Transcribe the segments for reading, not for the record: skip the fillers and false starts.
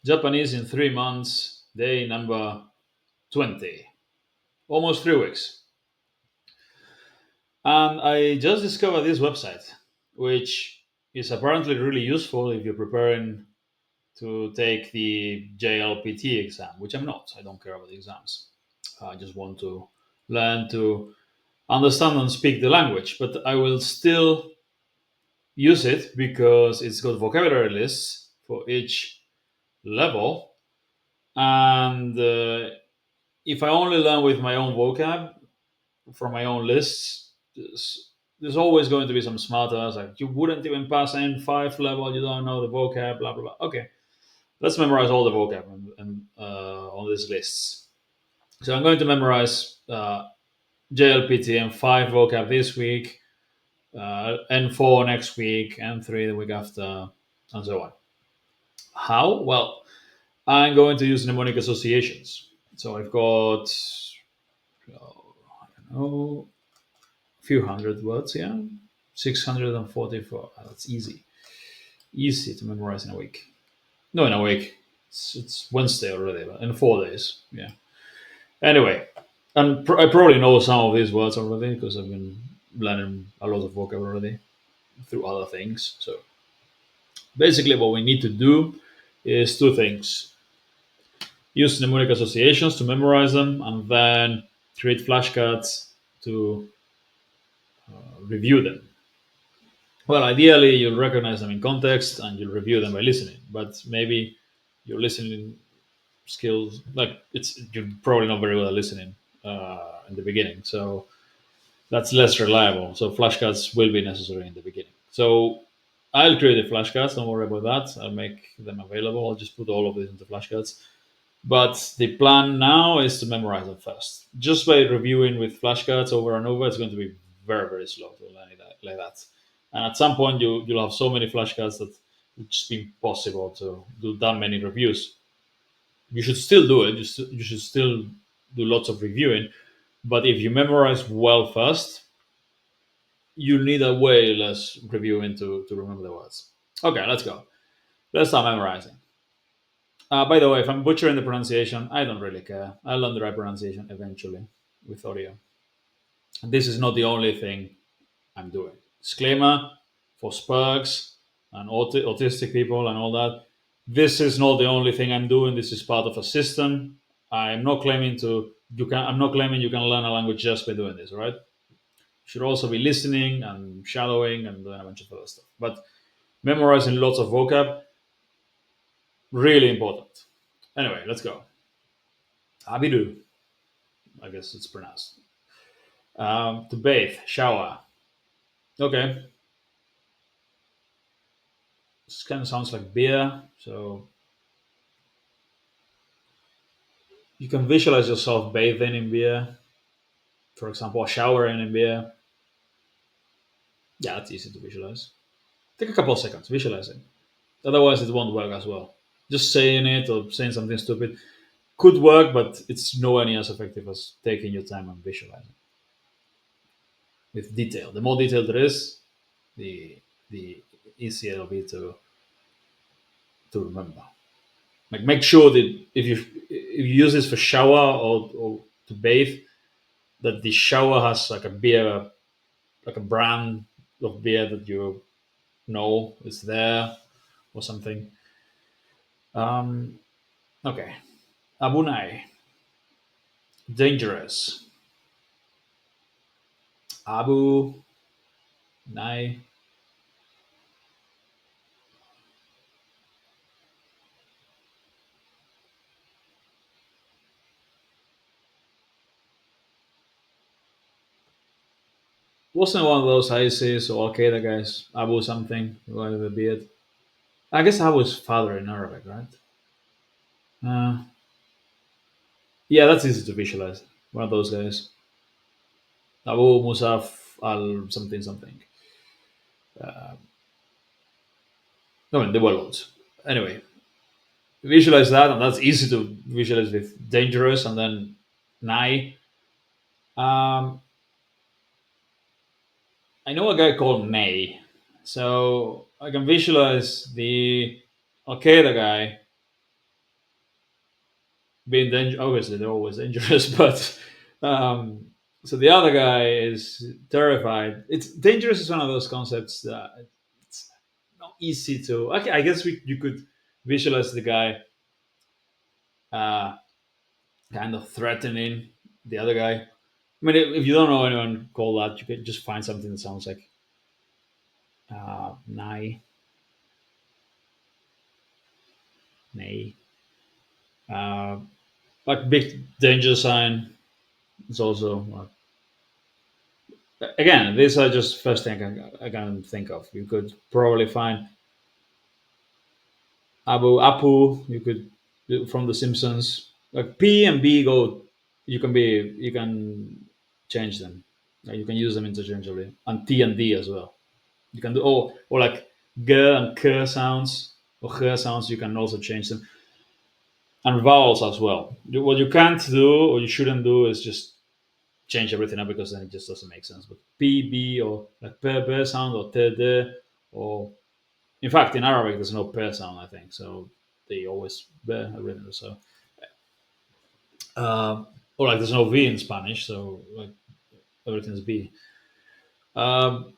Japanese in 3 months, day number 20, almost 3 weeks. And I just discovered this website, which is apparently really useful if you're preparing to take the JLPT exam, which I'm not. I don't care about the exams. I just want to learn to understand and speak the language, but I will still use it because it's got vocabulary lists for each level. And if I only learn with my own vocab from my own lists, there's always going to be some smarters like you wouldn't even pass N5 level, you don't know the vocab, blah blah blah. Okay, let's memorize all the vocab and on these lists. So I'm going to memorize JLPT N5 vocab this week, N4 next week, N3 the week after, and so on. How? Well, I'm going to use mnemonic associations. So I've got, I don't know, a few hundred words here. 644. That's easy. Easy to memorize in a week. No, in a week. It's Wednesday already, but in 4 days. Yeah. Anyway, and I probably know some of these words already because I've been learning a lot of vocab already through other things. So basically, what we need to do is two things: use mnemonic associations to memorize them, and then create flashcards to review them. Well, ideally, you'll recognize them in context and you'll review them by listening. But maybe your listening skills, like you're probably not very good at listening in the beginning, so that's less reliable. So flashcards will be necessary in the beginning. So I'll create the flashcards. Don't worry about that. I'll make them available. I'll just put all of this into flashcards. But the plan now is to memorize them first. Just by reviewing with flashcards over and over, it's going to be very, very slow to learn it like that. And at some point, you'll have so many flashcards that it's just be impossible to do that many reviews. You should still do it. You should still do lots of reviewing. But if you memorize well first, you need a way less reviewing to remember the words. Okay, let's go. Let's start memorizing. By the way, if I'm butchering the pronunciation, I don't really care. I'll learn the right pronunciation eventually with audio. This is not the only thing I'm doing. Disclaimer for Sparks and autistic people and all that. This is not the only thing I'm doing. This is part of a system. I'm not claiming to you can. I'm not claiming you can learn a language just by doing this. All right. You should also be listening and shadowing and doing a bunch of other stuff. But memorizing lots of vocab really important. Anyway, let's go. Abidu, I guess it's pronounced. To bathe, shower. Okay, this kind of sounds like beer. So you can visualize yourself bathing in beer, for example, or showering in beer. Yeah, that's easy to visualize. Take a couple of seconds, visualize it. Otherwise, it won't work as well. Just saying it or saying something stupid could work, but it's nowhere near as effective as taking your time and visualizing with detail. The more detail there is, the easier it'll be to remember. Like make sure that if you use this for shower or to bathe, that the shower has like a beer, like a brand of beer that you know is there or something. Okay, Abunai, dangerous. Abu Nai. Wasn't one of those ISIS or Al Qaeda guys, Abu something, the guy with the beard. I guess Abu's father in Arabic, right? Uh, yeah, that's easy to visualize. One of those guys. Abu Musaf al something something. No, I mean, there were loads. Anyway, visualize that, and that's easy to visualize with dangerous and then Nai. Um, I know a guy called Nay, so I can visualize the Al Qaeda guy being dangerous. Obviously, they're always dangerous, but um, so the other guy is terrified. It's dangerous is one of those concepts that it's not easy to. Okay, I guess you could visualize the guy uh, kind of threatening the other guy. I mean, if you don't know anyone called that, you could just find something that sounds like nay, nay, uh, like big danger sign. It's also again, these are just first thing I can think of. You could probably find Apu. You could from The Simpsons. Like P and B go. You can change them. You can use them interchangeably, and T and D as well. You can do or like G and K sounds or H sounds. You can also change them, and vowels as well. What you can't do or you shouldn't do is just change everything up because then it just doesn't make sense. But P, B, or like P, B sound, or T, D, or in fact, in Arabic, there's no P sound, I think. So they always B written. So, or like there's no V in Spanish, so like everything's B. Um,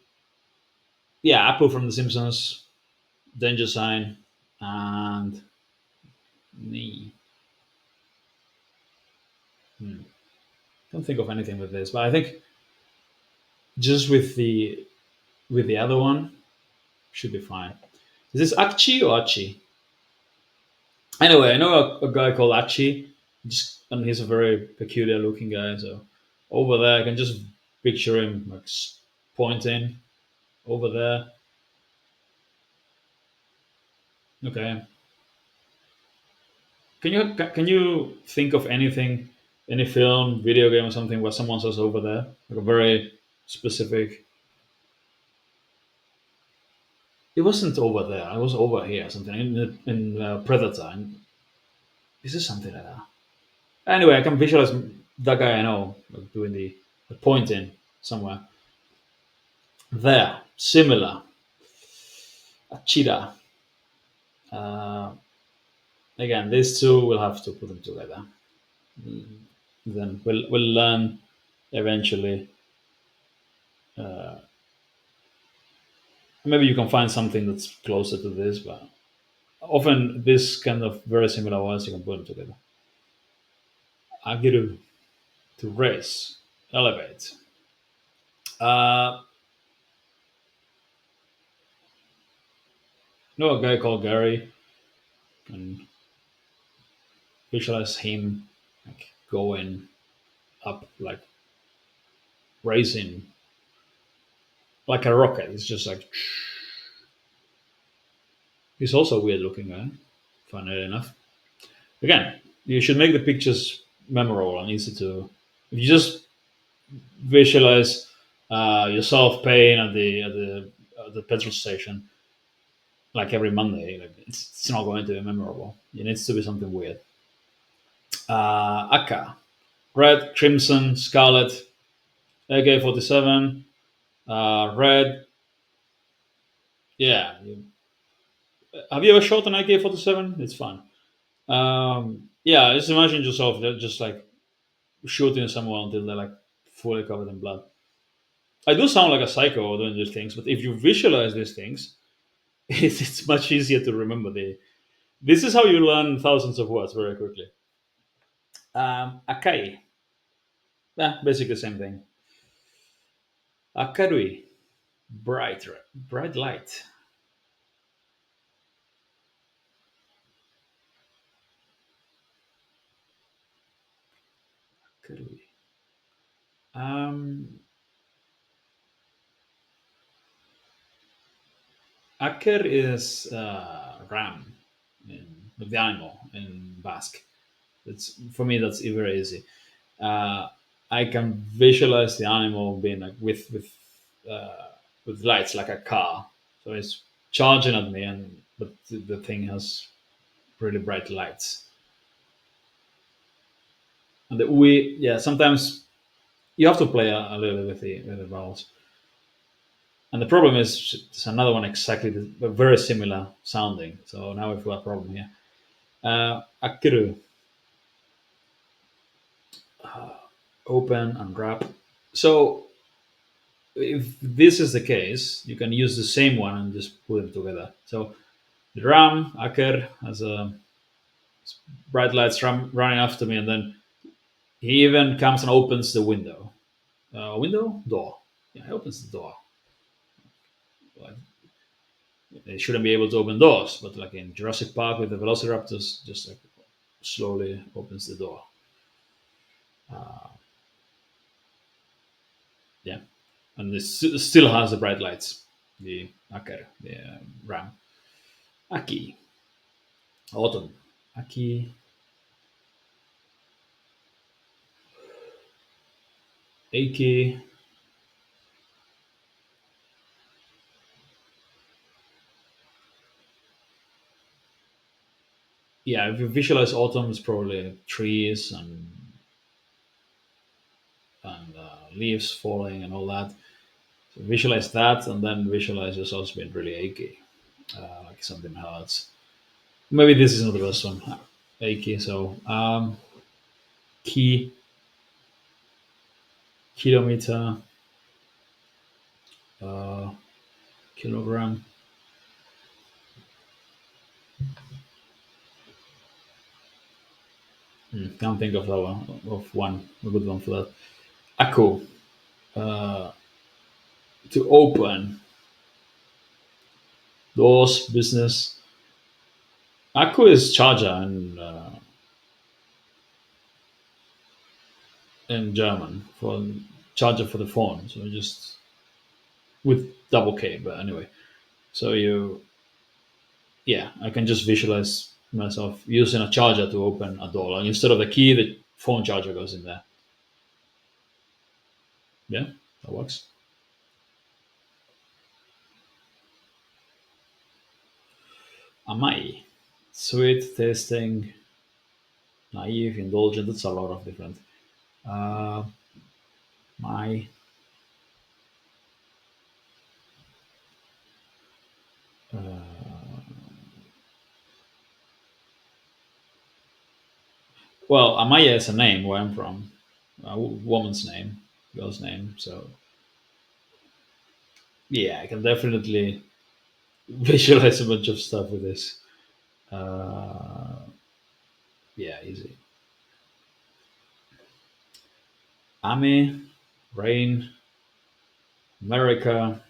yeah, Apple from The Simpsons, Danger Sign, and me. Don't think of anything with this, but I think just with the other one should be fine. Is this Achi or Achi? Anyway, I know a guy called Achi, just and he's a very peculiar looking guy. So over there, I can just picture him like pointing over there. Okay, can you think of anything, any film, video game, or something where someone says over there, like a very specific? It wasn't over there. I was over here. Something in Predator. And is this something like that? Anyway, I can visualize that guy I know like doing the pointing somewhere. There, similar. A cheetah. Uh, again, these two we'll have to put them together. Then we'll learn eventually. Uh, maybe you can find something that's closer to this, but often this kind of very similar words you can put them together. Agiru to raise, elevate. Uh, know a guy called Gary, and visualize him like going up, like raising like a rocket. It's just like he's also a weird looking guy, funnily enough. Again, you should make the pictures memorable and easy to. If you just visualize yourself paying at the petrol station like every Monday, like it's not going to be memorable. It needs to be something weird. Aka, red, crimson, scarlet, AK-47, red. Yeah, have you ever shot an AK-47? It's fun. Yeah, just imagine yourself just like shooting someone until they're like fully covered in blood. I do sound like a psycho doing these things, but if you visualize these things, it's much easier to remember. This is how you learn thousands of words very quickly. Akai, yeah, basically the same thing. Akarui, bright light. Akarui. Um, Akar is ram, in, the animal in Basque. It's for me that's very easy. uh, I can visualize the animal being like with lights like a car. So it's charging at me, and but the thing has really bright lights. And the we yeah sometimes you have to play a little bit with the vowels. And the problem is there's another one exactly very similar sounding. So now we've got a problem here. Akiru. open, unwrap. So if this is the case, you can use the same one and just put them together. So the ram, Aker, has a bright lights running after me, and then he even comes and opens the window. Window? Door. Yeah, he opens the door. Like, they shouldn't be able to open doors, but like in Jurassic Park with the Velociraptors, just like slowly opens the door. Yeah, and this still has the bright lights. The Aker, the ram. Aki, autumn. Aki, Aki. Yeah, if you visualize autumn, it's probably trees and leaves falling and all that. So visualize that, and then visualize yourself being really achy, like something hurts. Maybe this is not the best one. Achy. So key, kilometer, uh, kilogram. Can't think of that one. Of one a good one for that. Echo. Uh, to open doors, business. Akku is charger in German for charger for the phone. So just with double K, but anyway. So yeah, I can just visualize myself using a charger to open a door. Like instead of the key, the phone charger goes in there. Yeah, that works. Amai, sweet tasting, naive, indulgent. That's a lot of different. Uh, my well, Amaya is a name where I'm from, a woman's name, girl's name. So yeah, I can definitely visualize a bunch of stuff with this. Uh, yeah, easy. Ame, rain, America.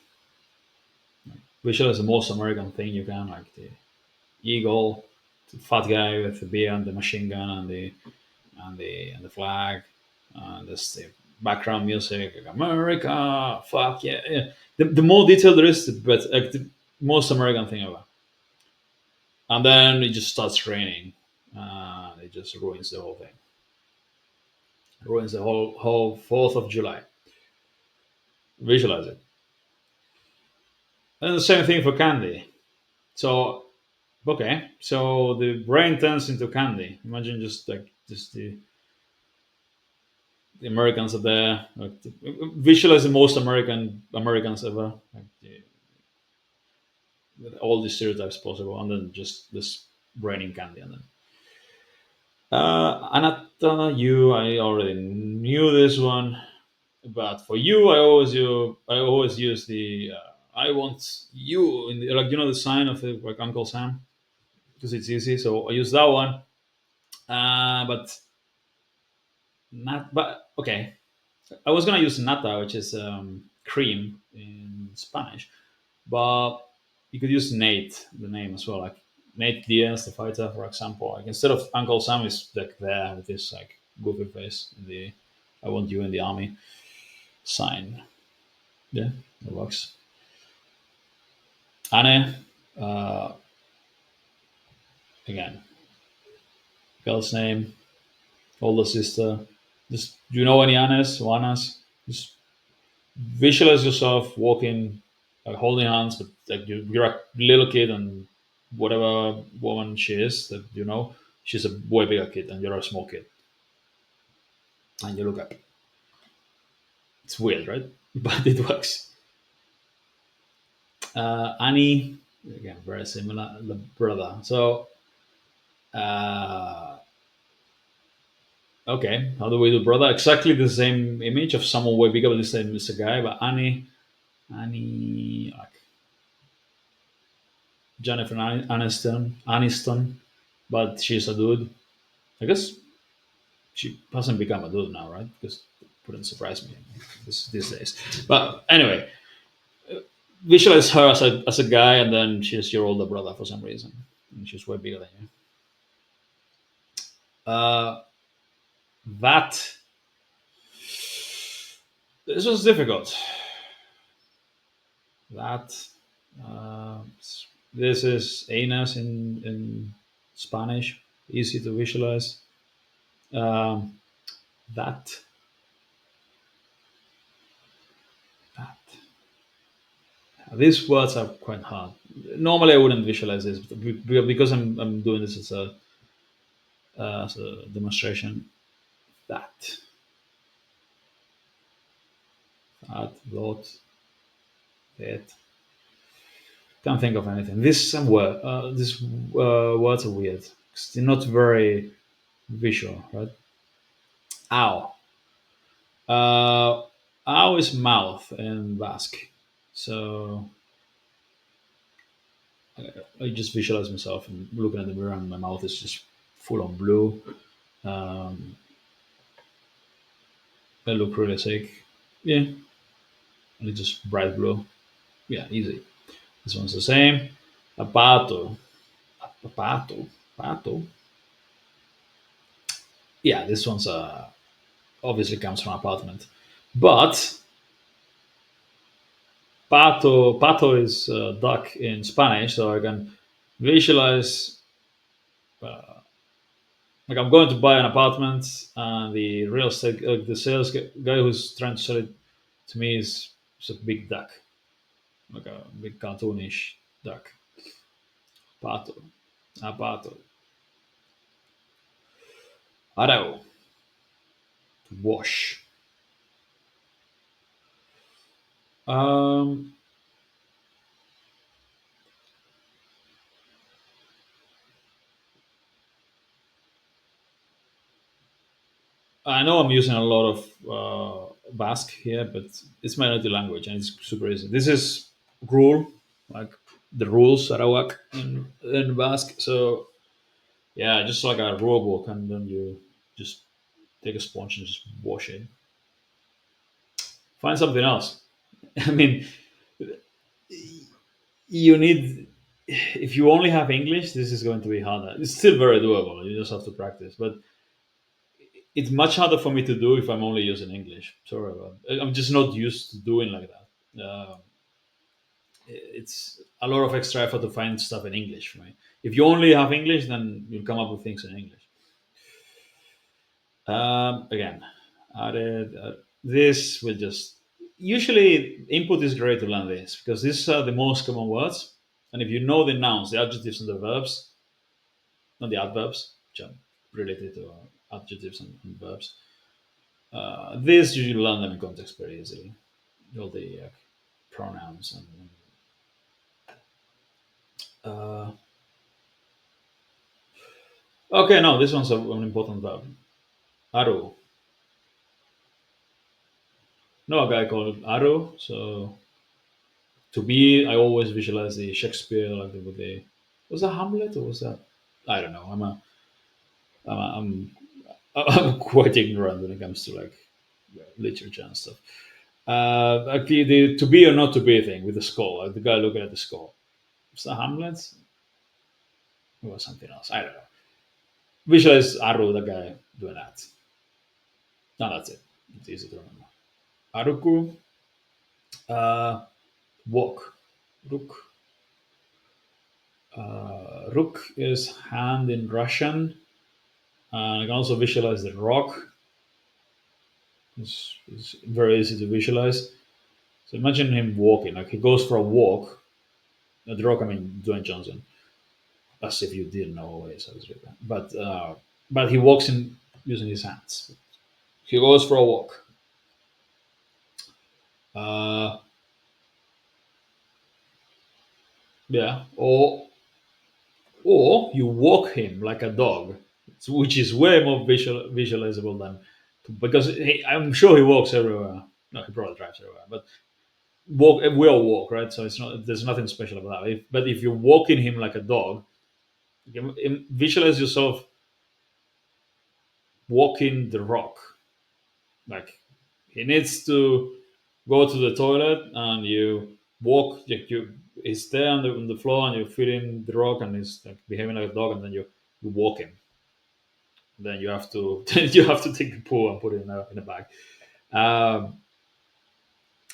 Visualize the most American thing you can, like the eagle, the fat guy with the beer and the machine gun and the flag, and this the background music, like America, fuck yeah, yeah. The more detail there is, the better. Like the most American thing ever. And then it just starts raining. It just ruins the whole thing. Ruins the whole 4th of July. Visualize it. And the same thing for candy. So okay, so the brain turns into candy. Imagine just the Americans are there. Like visualize the most Americans ever. Like with all the stereotypes possible, and then just this raining candy, and then Anatta, you. I already knew this one, but for you, I always use the I want you in the, like the sign of the, like Uncle Sam, because it's easy. So I use that one. But not. But okay, I was gonna use nata, which is cream in Spanish, but you could use Nate, the name as well, like Nate Diaz, the fighter, for example. Like instead of Uncle Sam is like there with this like goofy face in the "I want you in the army" sign. Yeah, that works. Anne, uh, again, girl's name, older sister. Just do you know any Annes or Annas? Just visualize yourself walking, like holding hands, but like you're a little kid and whatever woman she is that she's a way bigger kid and you're a small kid, and you look up. It's weird, right? But it works. Annie, again, very similar. The brother. So uh, Okay, how do we do brother? Exactly the same image of someone way bigger, but this time it's a guy, but Annie, like Jennifer Aniston, but she's a dude. I guess she hasn't become a dude now, right? Because it wouldn't surprise me these days. But anyway, visualize her as a guy, and then she's your older brother for some reason, and she's way bigger than you. That this was difficult. That uh, this is anus in Spanish, easy to visualize. Um, that that these words are quite hard. Normally, I wouldn't visualize this, but because I'm doing this as a demonstration. That that that can't think of anything. These words are weird. 'Cause they're not very visual, right? Ow. Uh, ow is mouth in Basque. So I just visualize myself and looking at the mirror, and my mouth is just full on blue. Um, I look really sick. Yeah, and it's just bright blue. Yeah, easy. This one's the same. A pato. A pato. Pato. Yeah, this one's obviously comes from apartment. But pato is duck in Spanish, so I can visualize like I'm going to buy an apartment, and the real estate, the sales guy who's trying to sell it to me is a big duck, like a big cartoonish duck. Pato, a pato. Arrow, to wash. Um, I know I'm using a lot of Basque here, but it's my native language and it's super easy. This is rule, like the rules Sarawak in Basque. So yeah, just like a rule book, and then you just take a sponge and just wash it. Find something else. I mean, you need if you only have English, this is going to be harder. It's still very doable. You just have to practice, but it's much harder for me to do if I'm only using English. Sorry about. I'm just not used to doing like that. It's a lot of extra effort to find stuff in English for me. If you only have English, then you'll come up with things in English. Again, added this will just usually input is great to learn this because these are the most common words, and if you know the nouns, the adjectives, and the verbs, not the adverbs, which are related to adjectives and verbs, this you learn them in context very easily. All the pronouns and uh, okay, no, this one's an important verb. Aru. Know a guy called Aru. So to me, I always visualize the Shakespeare like with the was that Hamlet or was that I don't know. I'm, a, I'm I'm quite ignorant when it comes to like literature and stuff. Like the to be or not to be thing with the skull, like the guy looking at the skull. Was that Hamlet or something else? I don't know. Visualize Aru, the guy doing that. No, that's it. It's easy to remember. Aruku, walk. Ruk. Ruk is hand in Russian. I can also visualize the rock. It's very easy to visualize. So imagine him walking, like he goes for a walk. The rock, I mean Dwayne Johnson, as if you didn't know always. But he walks in using his hands. He goes for a walk. Uh, yeah, or you walk him like a dog. which is way more visualizable than because I'm sure he walks everywhere. No, he probably drives everywhere, but we all walk, right? So it's not there's nothing special about that. But if you're walking him like a dog, you can visualize yourself walking the rock. Like he needs to go to the toilet, and you walk. Like you, he's there on the floor, and you're feeding the rock, and he's like behaving like a dog, and then you walk him. Then you have to you have to take the poo and put it in a bag. Um,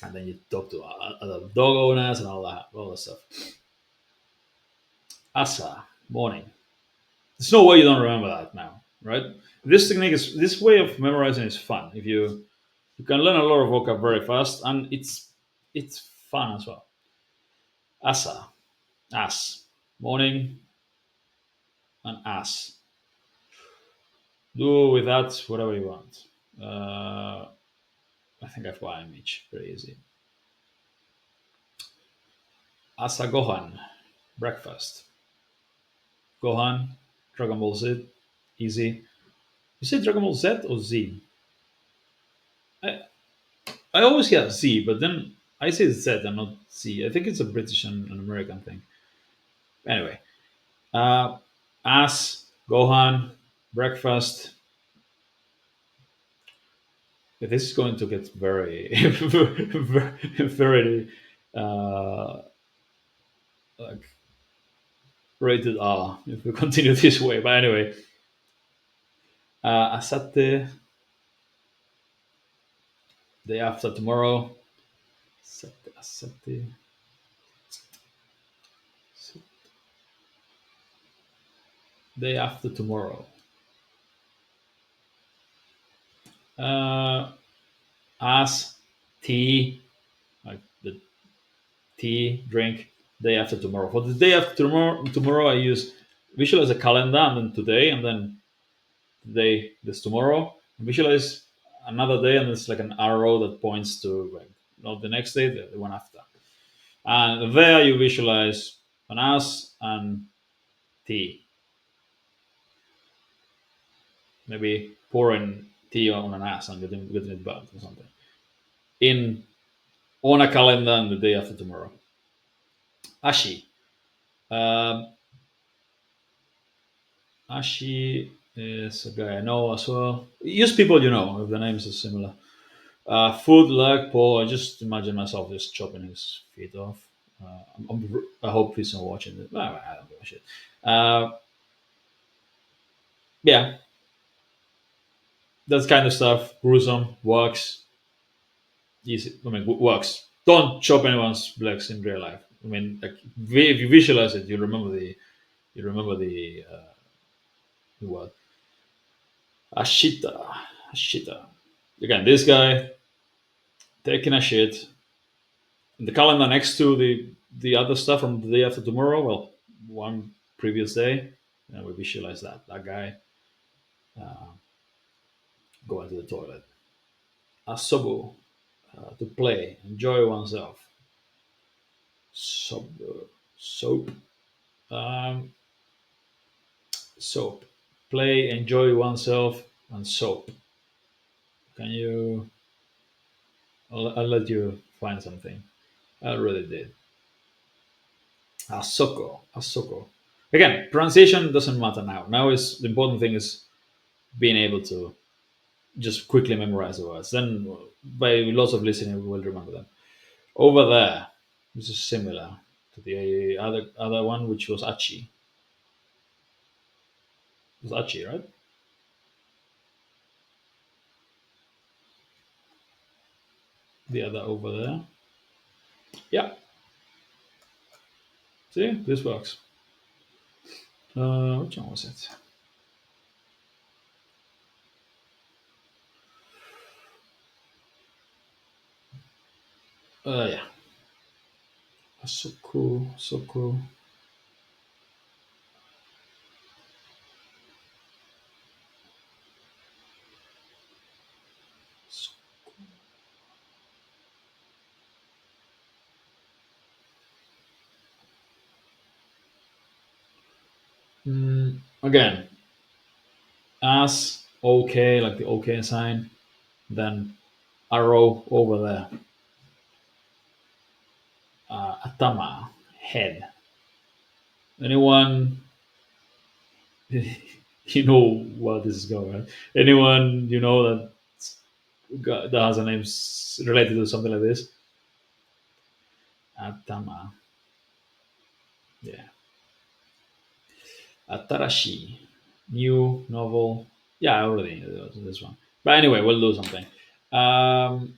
and then you talk to other dog owners and all that stuff. Asa, morning. There's no way you don't remember that now, right? This way of memorizing is fun. If you can learn a lot of vocab very fast, and it's fun as well. Asa, as, morning, and as. Do with that whatever you want. I think I've got an image. Very easy. Asa gohan, breakfast. Gohan, Dragon Ball Z, easy. You say Dragon Ball Z or Z? I, I always hear Z, but then I say Z and not Z. I think it's a British and American thing. Anyway, uh, as Gohan, breakfast. This is going to get very, very, uh, like rated R if we continue this way. But anyway, Asate, day after tomorrow. Asate, day after tomorrow. Uh, as tea, like the tea drink, day after tomorrow. For the day after tomorrow I use visualize a calendar and then today and then today this tomorrow. Visualize another day and it's like an arrow that points to like not the next day, the one after. And there you visualize an as and tea. Maybe pouring tea on an ass and getting it burnt or something. In on a calendar and the day after tomorrow. Ashi. Um, Ashi is a guy I know as well. Use people you know if the names are similar. Food, leg, paw. I just imagine myself just chopping his feet off. I hope he's not watching it. Well, I don't give a shit. Uh, yeah, that kind of stuff. Gruesome works. Easy. I mean, works. Don't chop anyone's legs in real life. I mean, like if you visualize it, you remember the word. Ashita. Ashita. Again, this guy taking a shit in the calendar next to the other stuff from the day after tomorrow. Well, one previous day, and we visualize that guy uh, going to the toilet. Asobu, to play, enjoy oneself. Soap, um, soap, play, enjoy oneself, and soap. Can you? I'll let you find something. I already did. Asoko. Again, pronunciation doesn't matter now. Now is the important thing is being able to just quickly memorize the words. Then, by lots of listening, we will remember them. Over there, this is similar to the other one, which was Achi. It was Achi, right? The other over there. Yeah. See, this works. Which one was it? Yeah. Soko. Again, As okay, like the okay sign, then arrow over there. Atama, head. Anyone, you know what this is going, right? Anyone you know that has a name related to something like this? Atama, yeah. Atarashi, new novel. Yeah, I already knew this one. But anyway, we'll do something. Um,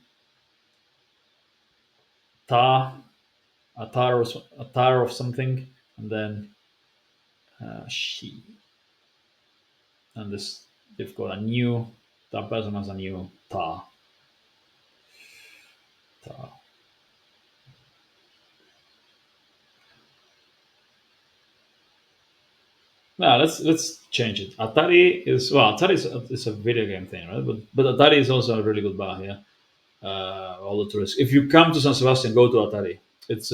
ta, a tar of something, and then she. And this, they've got a new, that person has a new ta. Ta. Now let's change it. Atari is well, Atari is a video game thing, right? But Atari is also a really good bar here. All the tourists. If you come to San Sebastian, go to Atari. It's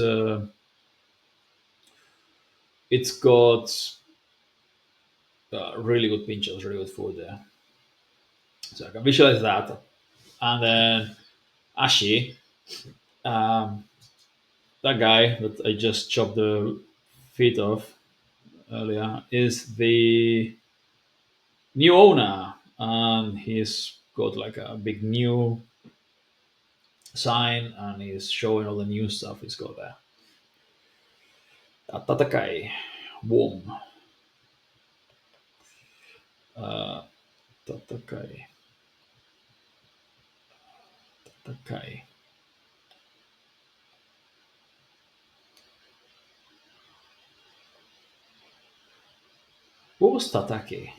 it's got really good pinchos, really good food there. So I can visualize that. And then Ashi, um, that guy that I just chopped the feet off earlier, is the new owner, and he's got like a big new sign, and he's showing all the new stuff he's got there. Tatakai, warm. Uh, Tatakai, Tatakai. What was Tatake?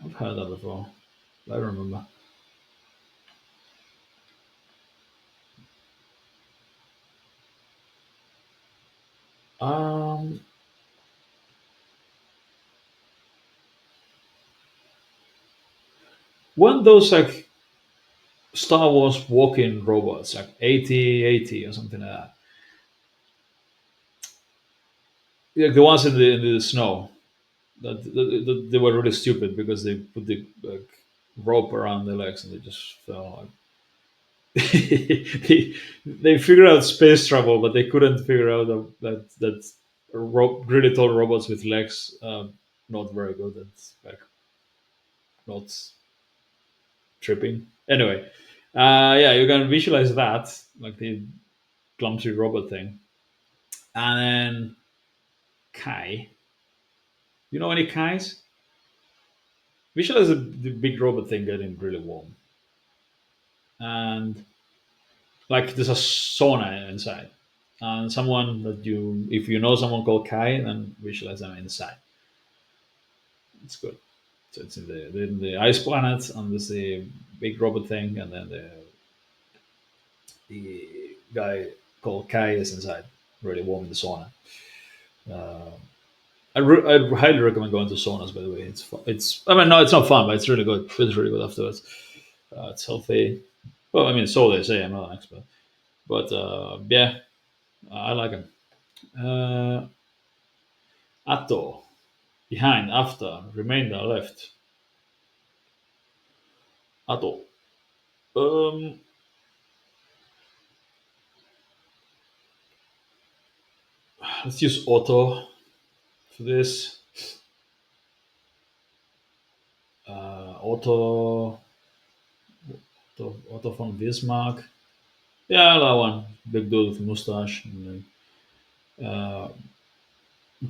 I've heard that before. I don't remember. Um, weren't those like Star Wars walking robots, like 8080 or something like that? Like the ones in the snow. That they were really stupid because they put the like, rope around their legs and they just fell. They figured out space travel, but they couldn't figure out that really tall robots with legs not very good at like not tripping. Anyway, yeah, you can visualize that like the clumsy robot thing, and then Kai. You know any Kais? Visualize the big robot thing getting really warm, and like there's a sauna inside, and someone that you, if you know someone called Kai, then visualize them inside. It's good. So it's in the ice planet, and there's the big robot thing, and then the guy called Kai is inside, really warm in the sauna. Uh, I highly recommend going to saunas. By the way, it's fun. It's, I mean, no, it's not fun, but it's really good. It feels really good afterwards. It's healthy. Well, I mean, so they say. I'm not an expert, but yeah, I like them. Atto, behind, after, remainder, left. Atto. Um, let's use auto for this. Auto, auto from Bismarck. Yeah, that one. Big dude with mustache. And then,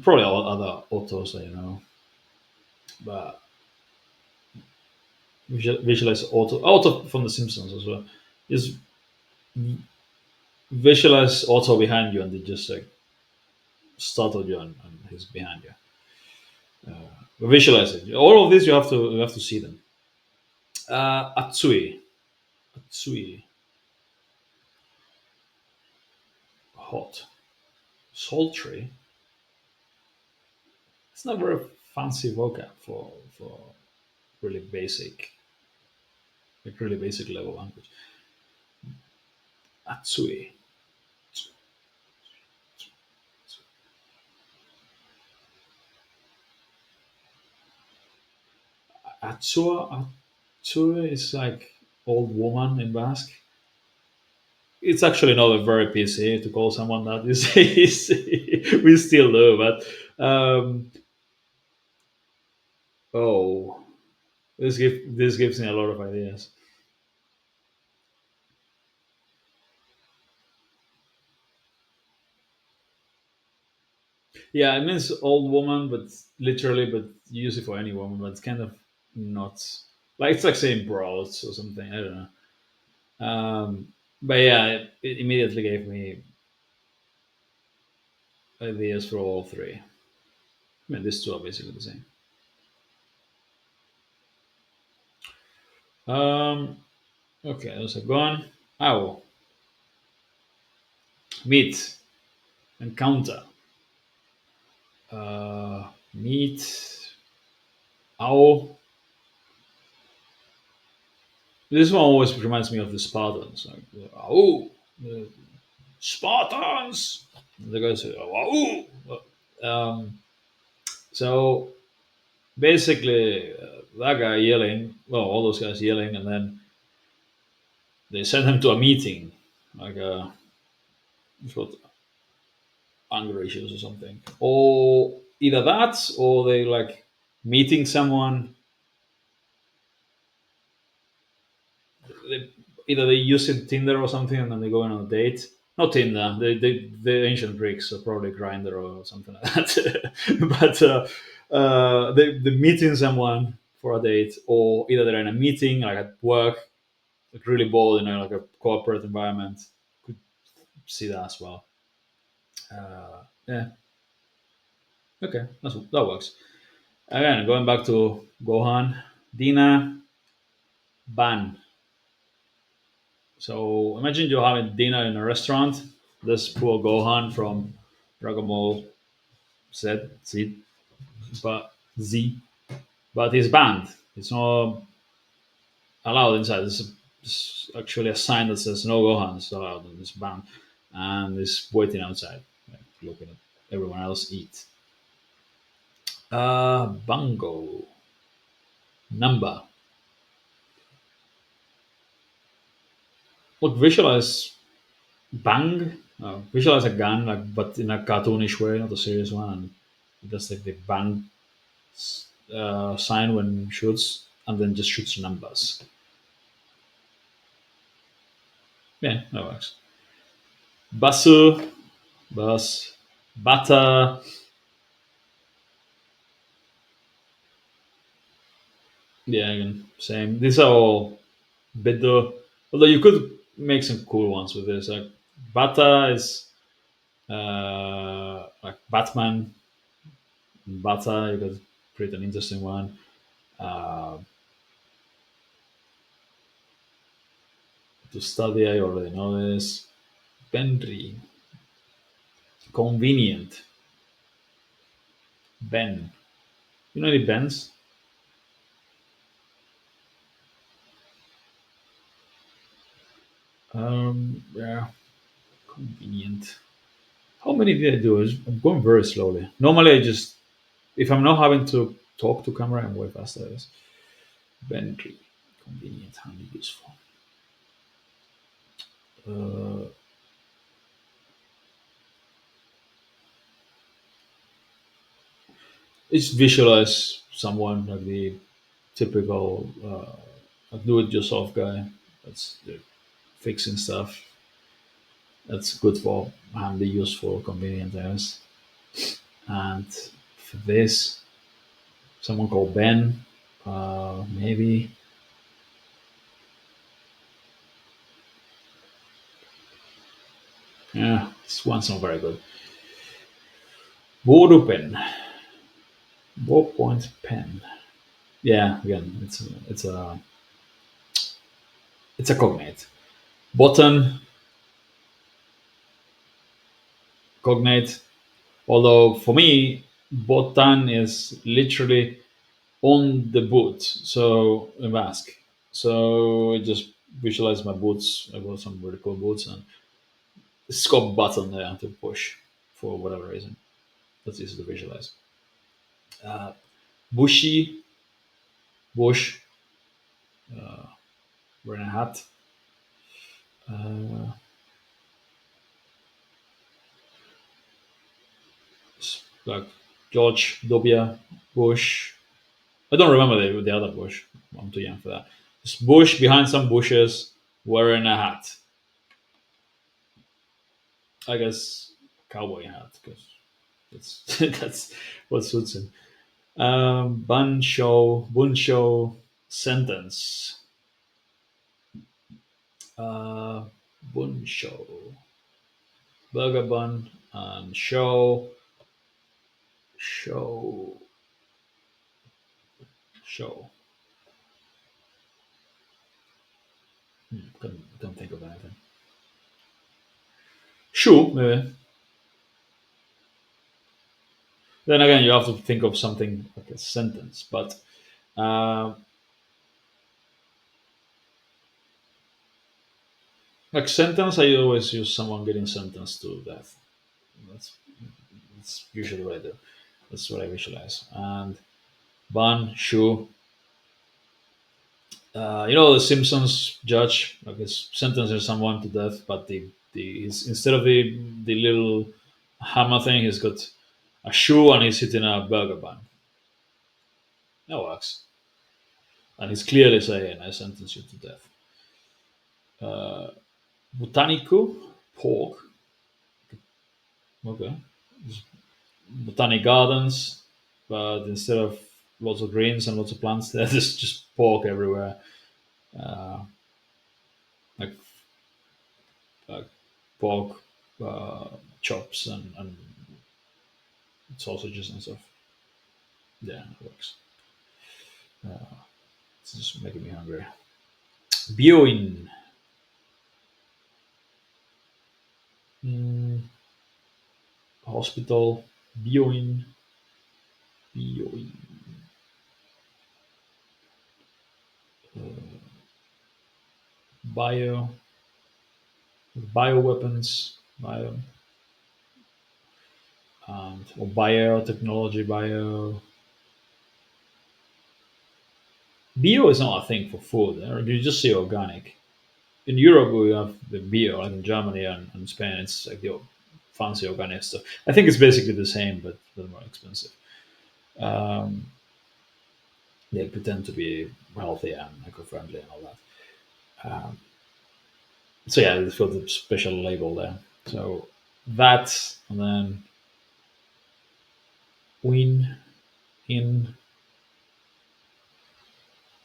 probably all other autos, you know. But visualize auto. Auto from The Simpsons as well. Just visualize auto behind you, and they just like startled you, and he's behind you. Visualize it. All of this you have to see them. Atsui, Atsui, hot, sultry. It's not very fancy vocab for really basic, like really basic level language. Atsui. Atua, Atua is like old woman in Basque. It's actually not a very PC to call someone that is we still do, but oh, this gives me a lot of ideas. Yeah, it means old woman, but literally, but you use it for any woman, but it's kind of not like it's like saying bros or something. I don't know. But yeah, it immediately gave me ideas for all three. I mean, these two are basically the same. Um, okay, those are gone. Owl, meet, encounter. Meet, owl. This one always reminds me of the Spartans. Like, oh, the Spartans. The guy say, oh, so basically, that guy yelling, well, all those guys yelling, and then they send him to a meeting, like it's called anger issues or something, or either that, or they like meeting someone. They, either they using Tinder or something, and then they go on a date. Not Tinder, the ancient Greeks, so probably Grinder or something like that. But they meeting someone for a date, or either they're in a meeting, like at work, like really bold, like a corporate environment. Could see that as well. Yeah, okay, that works. Again, going back to Gohan, Dina, Ban. So imagine you're having dinner in a restaurant. This poor Gohan from Dragon Ball Z, but Z, but he's banned. It's not allowed inside. There's actually a sign that says no Gohan's allowed in this banned, and he's waiting outside, like, looking at everyone else eat. Bungo, number. Look, visualize bang. Visualize a gun, like, but in a cartoonish way, not a serious one. And just like the bang sign when shoots, and then just shoots numbers. Yeah, that works. Basu, bus, bata. Yeah, again, same. These are all better. Although you could make some cool ones with this. Like bata is like Batman. Bata, you could create an interesting one. Uh, to study, I already know this. Benry, convenient. Ben. You know any Bens? Yeah, convenient. How many did I do? I'm going very slowly. Normally, I just, if I'm not having to talk to camera, I'm way faster. Yes. Benry, convenient, handy, useful. Uh, it's visualize someone like the typical do-it-yourself guy. That's fixing stuff. That's good for handy, useful, convenient, yes. And for this, someone called Ben, maybe. Yeah, this one's not very good. Borupen, ballpoint pen. Yeah, again, it's a cognate. Button, cognate. Although for me, button is literally on the boot. So a mask. So I just visualize my boots. I got some really cool boots, and it's got button there to push for whatever reason. That's easy to visualize. Uh, Bushy, bush, wearing a hat. Uh, like George W. Bush. I don't remember the other Bush. I'm too young for that. Just Bush behind some bushes, wearing a hat. I guess cowboy hat because that's that's what suits him. Bun show sentence. Uh, bun show burger bun and show show. Can't think of anything. Shoe maybe. Then again, you have to think of something like a sentence. But uh, like sentence, I always use someone getting sentenced to death. That's that's usually what I do. That's what I visualize. And bun shoe. The Simpsons judge like is sentencing someone to death, but instead of the little hammer thing, he's got a shoe and he's hitting a burger bun. That works, and he's clearly saying, "I sentence you to death." Uh, Botanico pork. Okay, botanic gardens, but instead of lots of greens and lots of plants, there's just pork everywhere, uh, like like pork uh, chops and sausages and stuff. Yeah, it works. It's just making me hungry. Viewing. Mm, hospital. Viewing. Viewing. Bio. Bioweapons. Bio. Or biotechnology. Bio. Bio is not a thing for food. You just say organic. In Europe, we have the bio, like in Germany and Spain, it's like the fancy organic stuff. I think it's basically the same, but more expensive. Um, they pretend to be healthy and eco-friendly and all that. So yeah, it's got a special label there. So that, and then win in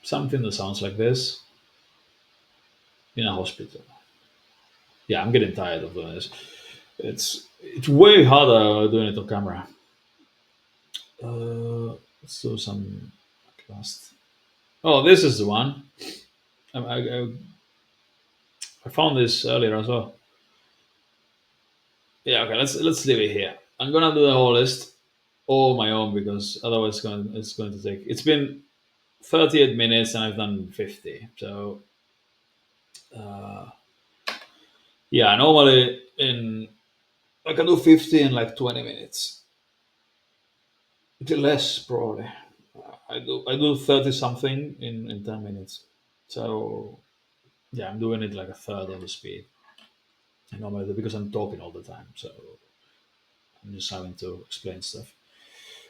something that sounds like this in a hospital. Yeah, I'm getting tired of doing this. It's way harder doing it on camera. Let's do some last. Oh, this is the one. I found this earlier as well. Yeah, okay. Let's leave it here. I'm gonna do the whole list all on my own because otherwise it's going to take. It's been 38 minutes and I've done 50. So yeah, normally in I can do 50 in like 20 minutes. Less probably. I do 30 something in 10 minutes. So yeah, I'm doing it like a third of the speed. I normally do because I'm talking all the time. So I'm just having to explain stuff.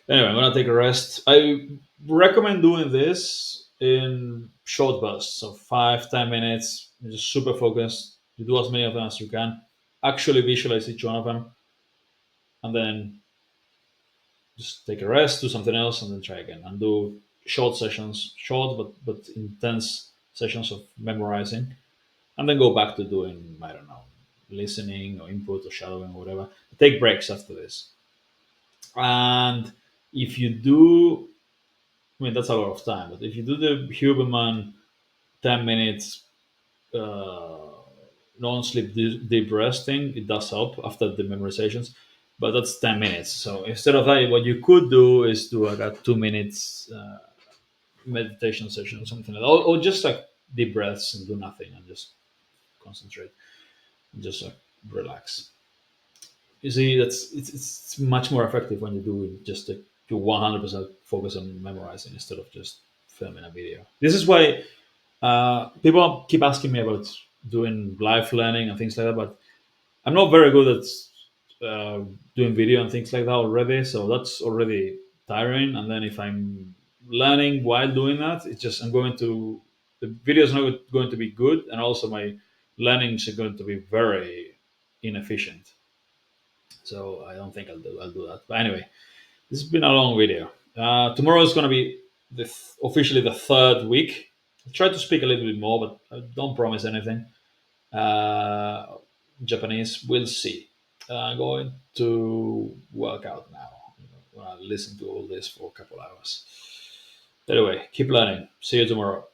Anyway, I'm gonna take a rest. I recommend doing this in short bursts of 5, 10 minutes. You're just super focused. You do as many of them as you can. Actually visualize each one of them, and then just take a rest, do something else, and then try again. And do short sessions, short but intense sessions of memorizing, and then go back to doing I don't know, listening or input or shadowing or whatever. Take breaks after this, and if you do I mean, that's a lot of time. But if you do the Huberman 10 minutes uh, non-sleep deep resting, it does help after the memorizations. But that's 10 minutes. So instead of that, what you could do is do like a 2 minutes meditation session or something like that. Or just like deep breaths and do nothing and just concentrate and just like relax. You see, it's much more effective when you do just like, you 100% focus on memorizing instead of just filming a video. This is why people keep asking me about doing live learning and things like that, but I'm not very good at doing video and things like that already. So that's already tiring. And then if I'm learning while doing that, it's just I'm going to the video is not going to be good, and also my learning is going to be very inefficient. So I don't think I'll do that. But anyway, this has been a long video. Tomorrow is going to be officially the third week. I'll try to speak a little bit more, but I don't promise anything. Uh, Japanese, we'll see. I'm going to work out now. When I listen to all this for a couple hours. Anyway, keep learning. See you tomorrow.